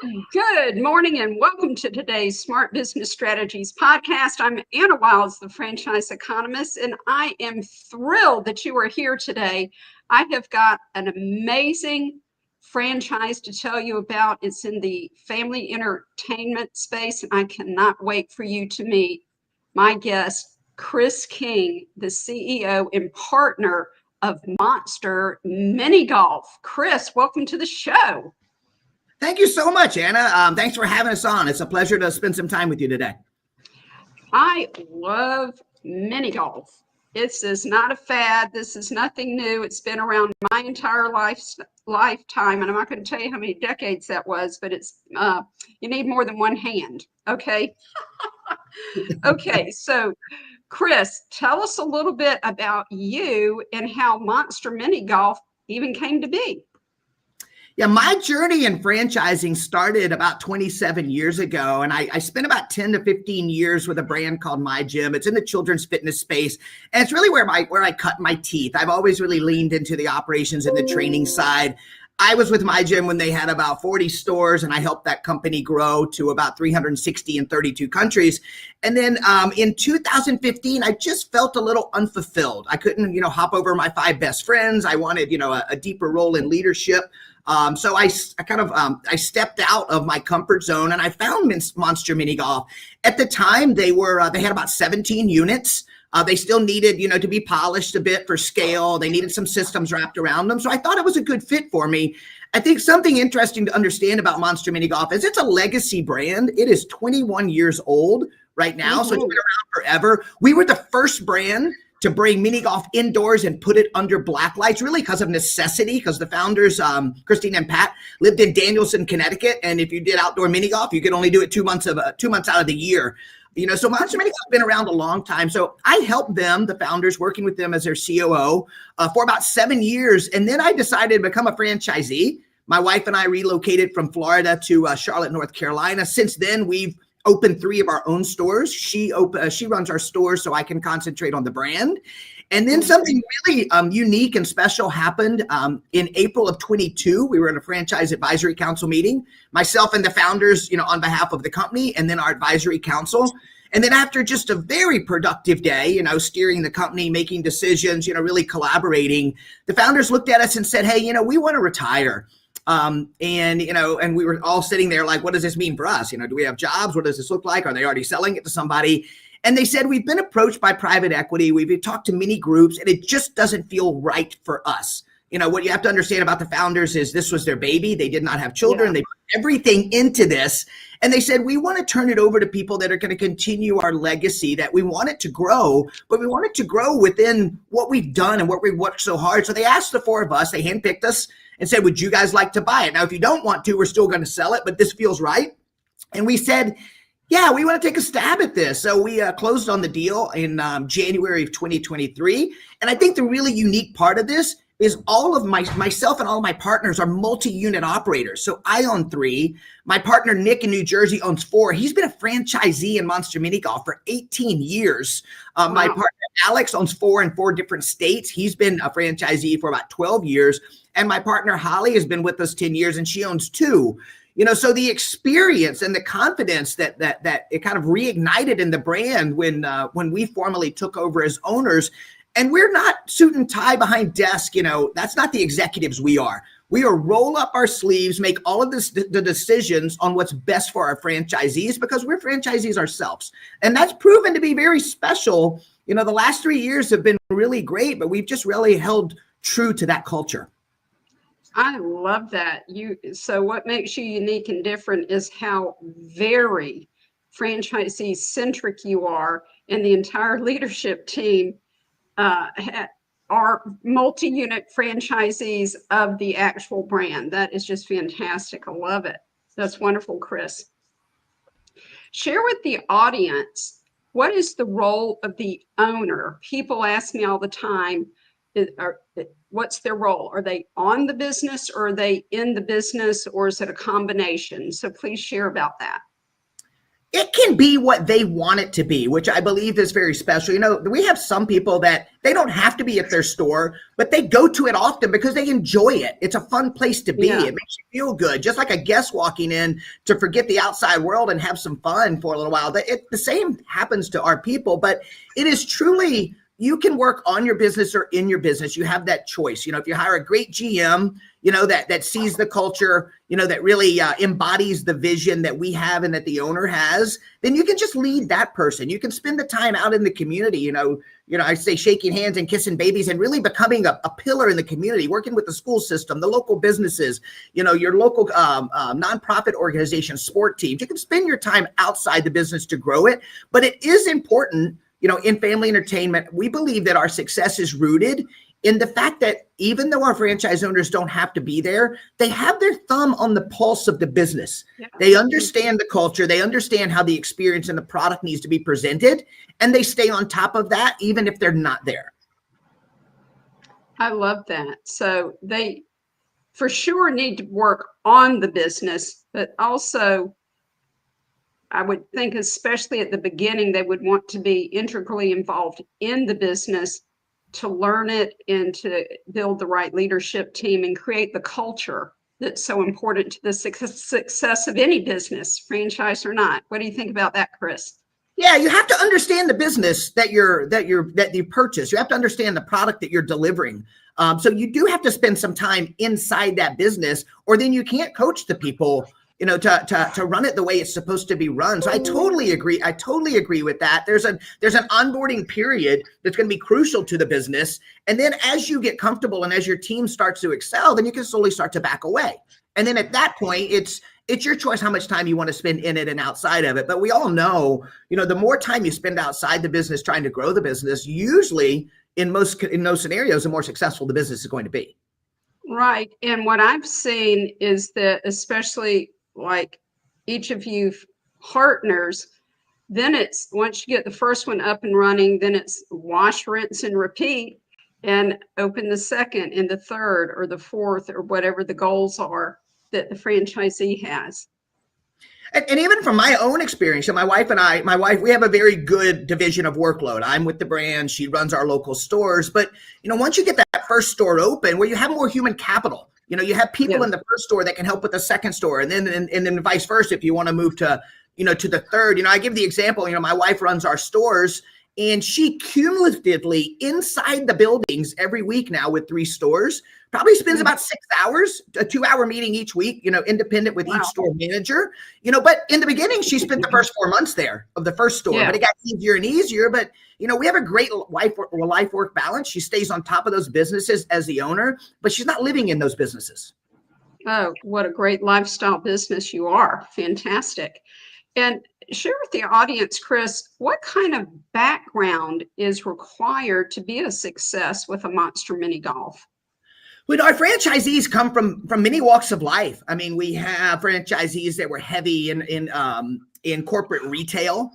Good morning and welcome to today's Smart Business Strategies podcast. I'm Anna Wiles, the franchise economist, and I am thrilled that you are here today. I have got an amazing franchise to tell you about. It's in the family entertainment space, and I cannot wait for you to meet my guest, Chris King, the CEO and partner of Monster Mini Golf. Chris, welcome to the show. Thank you so much, Anna. Thanks for having us on. It's a pleasure to spend some time with you today. I love mini golf. This is not a fad. This is nothing new. It's been around my entire lifetime, and I'm not going to tell you how many decades that was, but it's you need more than one hand. Okay. Okay. So, Chris, tell us a little bit about you and how Monster Mini Golf even came to be. Yeah, my journey in franchising started about 27 years ago, and I spent about 10 to 15 years with a brand called My Gym. It's in the children's fitness space, and it's really where I cut my teeth. I've always really leaned into the operations and the training side. I was with My Gym when they had about 40 stores, and I helped that company grow to about 360 in 32 countries. And then in 2015, I just felt a little unfulfilled. I couldn't, hop over my 5 best friends. I wanted, a deeper role in leadership. So I stepped out of my comfort zone, and I found Monster Mini Golf. At the time, they had about 17 units. They still needed, to be polished a bit for scale. They needed some systems wrapped around them. So I thought it was a good fit for me. I think something interesting to understand about Monster Mini Golf is it's a legacy brand. It is 21 years old right now. So it's been around forever. We were the first brand to bring mini golf indoors and put it under black lights, really because of necessity, because the founders, Christine and Pat, lived in Danielson, Connecticut. And if you did outdoor mini golf, you could only do it 2 months out of the year. So Monster Mini Golf has been around a long time. So I helped them, the founders, working with them as their COO for about 7 years. And then I decided to become a franchisee. My wife and I relocated from Florida to Charlotte, North Carolina. Since then, we've opened 3 of our own stores. She runs our stores so I can concentrate on the brand. And then something really unique and special happened in April of 22. We were in a franchise advisory council meeting, myself and the founders, on behalf of the company, and then our advisory council. And then after just a very productive day, steering the company, making decisions, really collaborating, the founders looked at us and said, hey, we want to retire. And we were all sitting there like, what does this mean for us? Do we have jobs? What does this look like? Are they already selling it to somebody? And they said, we've been approached by private equity. We've talked to many groups, and it just doesn't feel right for us. What you have to understand about the founders is this was their baby. They did not have children. Yeah. They put everything into this. And they said, we want to turn it over to people that are going to continue our legacy, that we want it to grow, but we want it to grow within what we've done and what we've worked so hard. So they asked the 4 of us, they handpicked us and said, would you guys like to buy it? Now, if you don't want to, we're still going to sell it, but this feels right. And we said, yeah, we want to take a stab at this. So we closed on the deal in January of 2023. And I think the really unique part of this is all of myself and all of my partners are multi-unit operators. So I own 3. My partner, Nick, in New Jersey owns 4. He's been a franchisee in Monster Mini Golf for 18 years. Wow. My partner, Alex, owns 4 in 4 different states. He's been a franchisee for about 12 years. And my partner, Holly, has been with us 10 years, and she owns 2. So the experience and the confidence that it kind of reignited in the brand when we formally took over as owners. And we're not suit and tie behind desk, that's not the executives we are. We are roll up our sleeves, make all of the decisions on what's best for our franchisees, because we're franchisees ourselves. And that's proven to be very special. The last 3 years have been really great, but we've just really held true to that culture. I love that. So what makes you unique and different is how very franchisee centric you are, and the entire leadership team are multi-unit franchisees of the actual brand. That is just fantastic. I love it. That's wonderful, Chris. Share with the audience, what is the role of the owner? People ask me all the time, what's their role? Are they on the business, or are they in the business, or is it a combination? So please share about that. It can be what they want it to be, which I believe is very special. We have some people that they don't have to be at their store, but they go to it often because they enjoy it. It's a fun place to be. Yeah. It makes you feel good, just like a guest walking in to forget the outside world and have some fun for a little while. The same happens to our people, but it is truly, you can work on your business or in your business. You have that choice. If you hire a great GM, that sees the culture, that really embodies the vision that we have and that the owner has, then you can just lead that person. You can spend the time out in the community, I say shaking hands and kissing babies and really becoming a pillar in the community, working with the school system, the local businesses, your local nonprofit organization, sport teams. You can spend your time outside the business to grow it, but it is important. In family entertainment, we believe that our success is rooted in the fact that even though our franchise owners don't have to be there, they have their thumb on the pulse of the business. Yeah. They understand the culture. They understand how the experience and the product needs to be presented, and they stay on top of that even if they're not there. I love that. So they for sure need to work on the business, but also I would think, especially at the beginning, they would want to be integrally involved in the business to learn it and to build the right leadership team and create the culture that's so important to the success of any business, franchise or not. What do you think about that, Chris? Yeah, you have to understand the business that you purchase. You have to understand the product that you're delivering. So you do have to spend some time inside that business, or then you can't coach the people to run it the way it's supposed to be run. So I totally agree. I totally agree with that. There's an onboarding period that's going to be crucial to the business. And then as you get comfortable and as your team starts to excel, then you can slowly start to back away. And then at that point, it's your choice how much time you want to spend in it and outside of it. But we all know, the more time you spend outside the business trying to grow the business, usually in those scenarios, the more successful the business is going to be. Right. And what I've seen is that, especially like each of you partners, then it's once you get the first one up and running, then it's wash, rinse, and repeat, and open the second and the third or the fourth or whatever the goals are that the franchisee has. And even from my own experience, my wife, we have a very good division of workload. I'm with the brand. She runs our local stores. But, once you get that first store open, where you have more human capital, you have people in the first store that can help with the second store, and then vice versa if you want to move to the third. I give the example, my wife runs our stores, and she cumulatively inside the buildings every week now with 3 stores probably spends about 6 hours, a 2-hour meeting each week, independent with each store manager, but in the beginning, she spent the first 4 months there of the first store, but it got easier and easier. But, we have a great life work balance. She stays on top of those businesses as the owner, but she's not living in those businesses. Oh, what a great lifestyle business you are. Fantastic. And share with the audience, Chris, what kind of background is required to be a success with a Monster Mini Golf? Well, our franchisees come from many walks of life. I mean, we have franchisees that were heavy in corporate retail.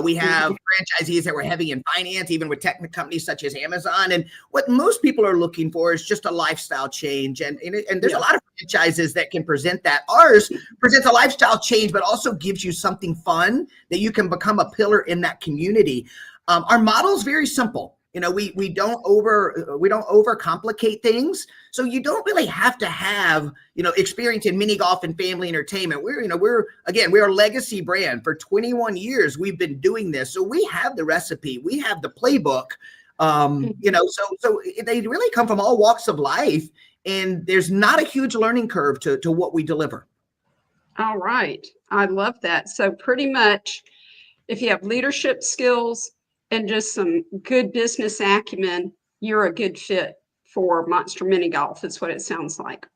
We have franchisees that were heavy in finance, even with tech companies such as Amazon. And what most people are looking for is just a lifestyle change. And there's a lot of franchises that can present that. Ours presents a lifestyle change, but also gives you something fun that you can become a pillar in that community. Our model is very simple. We don't overcomplicate things. So you don't really have to have, experience in mini golf and family entertainment. We're a legacy brand. For 21 years, we've been doing this. So we have the recipe, we have the playbook, so they really come from all walks of life, and there's not a huge learning curve to what we deliver. All right. I love that. So pretty much if you have leadership skills and just some good business acumen, you're a good fit for Monster Mini Golf. Is what it sounds like.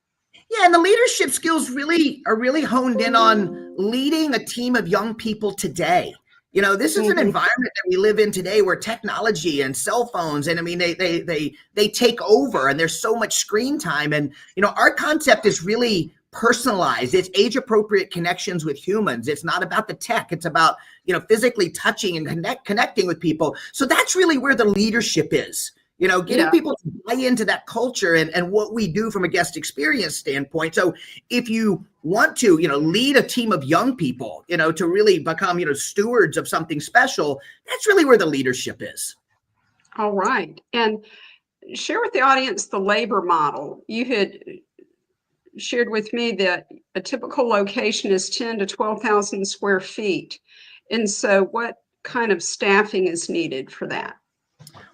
Yeah, and the leadership skills are really honed in on leading a team of young people today. This is an environment that we live in today where technology and cell phones, and I mean, they take over, and there's so much screen time. And, our concept is really personalized. It's age appropriate connections with humans. It's not about the tech. It's about, physically touching and connecting with people. So that's really where the leadership is. getting people to buy into that culture and what we do from a guest experience standpoint. So if you want to, lead a team of young people, to really become, stewards of something special, that's really where the leadership is. All right. And share with the audience the labor model. You had shared with me that a typical location is 10 to 12,000 square feet. And so what kind of staffing is needed for that?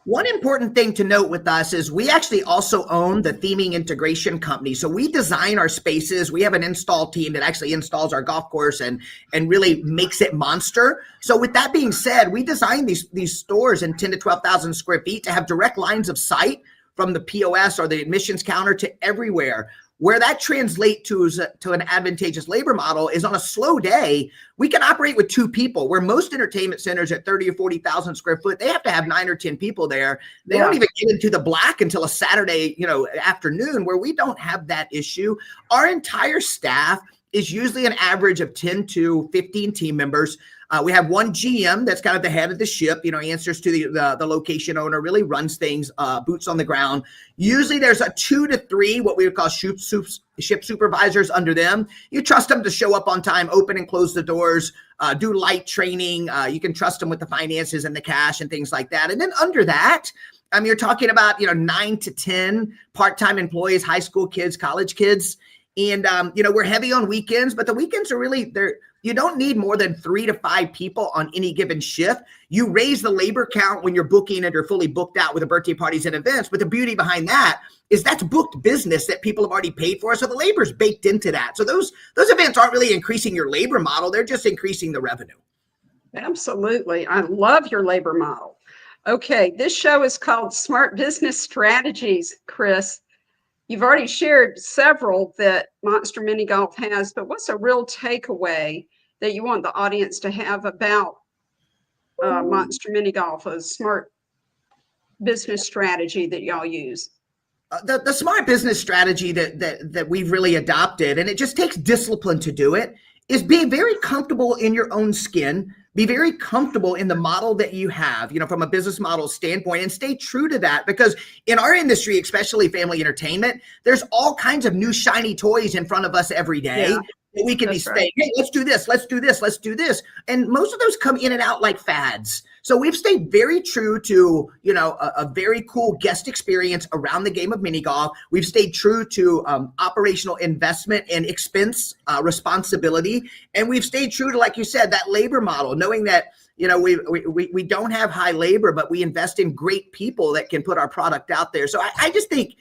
One important thing to note with us is we actually also own the theming integration company. So we design our spaces. We have an install team that actually installs our golf course and really makes it monster. So with that being said, we design these stores in 10 to 12,000 square feet to have direct lines of sight from the POS or the admissions counter to everywhere. Where that translates to an advantageous labor model is on a slow day, we can operate with 2 people, where most entertainment centers at 30 or 40,000 square foot, they have to have 9 or 10 people there. They don't even get into the black until a Saturday, afternoon, where we don't have that issue. Our entire staff is usually an average of 10 to 15 team members. We have one GM that's kind of the head of the ship, answers to the location owner, really runs things, boots on the ground. Usually there's a 2 to 3, what we would call ship supervisors under them. You trust them to show up on time, open and close the doors, do light training. You can trust them with the finances and the cash and things like that. And then under that, you're talking about, 9 to 10 part-time employees, high school kids, college kids. And, we're heavy on weekends, but the weekends are really you don't need more than 3 to 5 people on any given shift. You raise the labor count when you're booking it or fully booked out with the birthday parties and events. But the beauty behind that is that's booked business that people have already paid for. So the labor's baked into that. So those events aren't really increasing your labor model. They're just increasing the revenue. Absolutely. I love your labor model. Okay. This show is called Smart Business Strategies, Chris. You've already shared several that Monster Mini Golf has, but what's a real takeaway that you want the audience to have about Monster Mini Golf, a smart business strategy that y'all use? The smart business strategy that we've really adopted, and it just takes discipline to do it, is be very comfortable in your own skin. Be very comfortable in the model that you have, from a business model standpoint, and stay true to that, because in our industry, especially family entertainment, there's all kinds of new shiny toys in front of us every day. Yeah. We can be saying, hey, let's do this, let's do this, let's do this. And most of those come in and out like fads. So we've stayed very true to, a very cool guest experience around the game of mini golf. We've stayed true to operational investment and expense responsibility. And we've stayed true to, like you said, that labor model, knowing that, we don't have high labor, but we invest in great people that can put our product out there. So I just think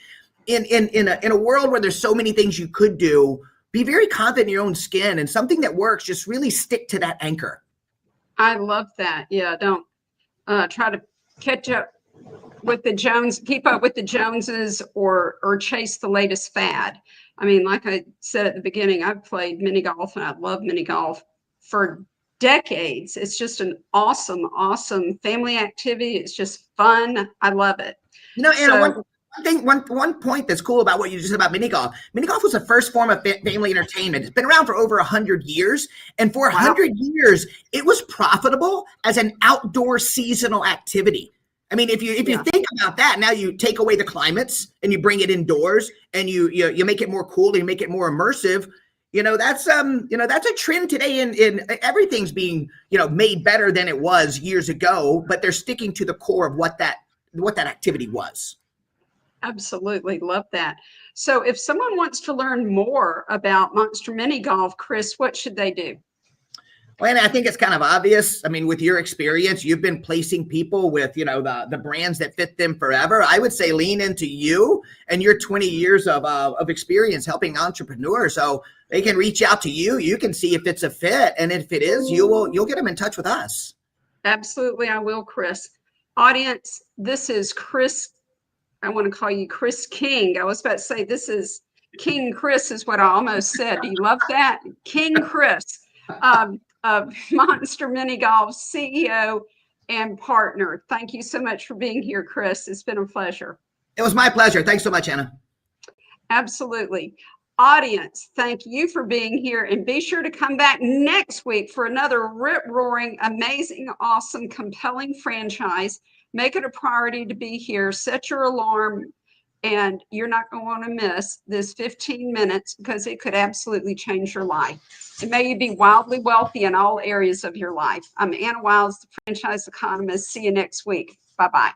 in a world where there's so many things you could do, be very confident in your own skin, and something that works, just really stick to that anchor. I love that. Yeah. Don't try to catch up with the Jones, keep up with the Joneses or chase the latest fad. I mean, like I said at the beginning, I've played mini golf and I love mini golf for decades. It's just an awesome family activity. It's just fun. I love it. Anna, one point that's cool about what you just said about mini golf. Mini golf was the first form of family entertainment. It's been around for over 100 years. And for 100 years, it was profitable as an outdoor seasonal activity. I mean, if you think about that, now you take away the climates and you bring it indoors and you make it more cool and you make it more immersive. That's a trend today in everything's being, made better than it was years ago, but they're sticking to the core of what that activity was. Absolutely. Love that. So if someone wants to learn more about Monster Mini Golf, Chris, what should they do? Well, and I think it's kind of obvious. I mean, with your experience, you've been placing people with, the brands that fit them forever. I would say lean into you and your 20 years of experience helping entrepreneurs. So they can reach out to you. You can see if it's a fit. And if it is, you'll get them in touch with us. Absolutely. I will, Chris. Audience, this is Chris. I want to call you Chris King. I was about to say this is King Chris is what I almost said. Do you love that? King Chris of Monster Mini Golf, CEO and partner. Thank you so much for being here, Chris. It's been a pleasure. It was my pleasure. Thanks so much, Anna. Absolutely. Audience, thank you for being here, and be sure to come back next week for another rip-roaring, amazing, awesome, compelling franchise Make it a priority to be here. Set your alarm, and you're not going to want to miss this 15 minutes because it could absolutely change your life. And may you be wildly wealthy in all areas of your life. I'm Anna Wiles, the franchise economist. See you next week. Bye-bye.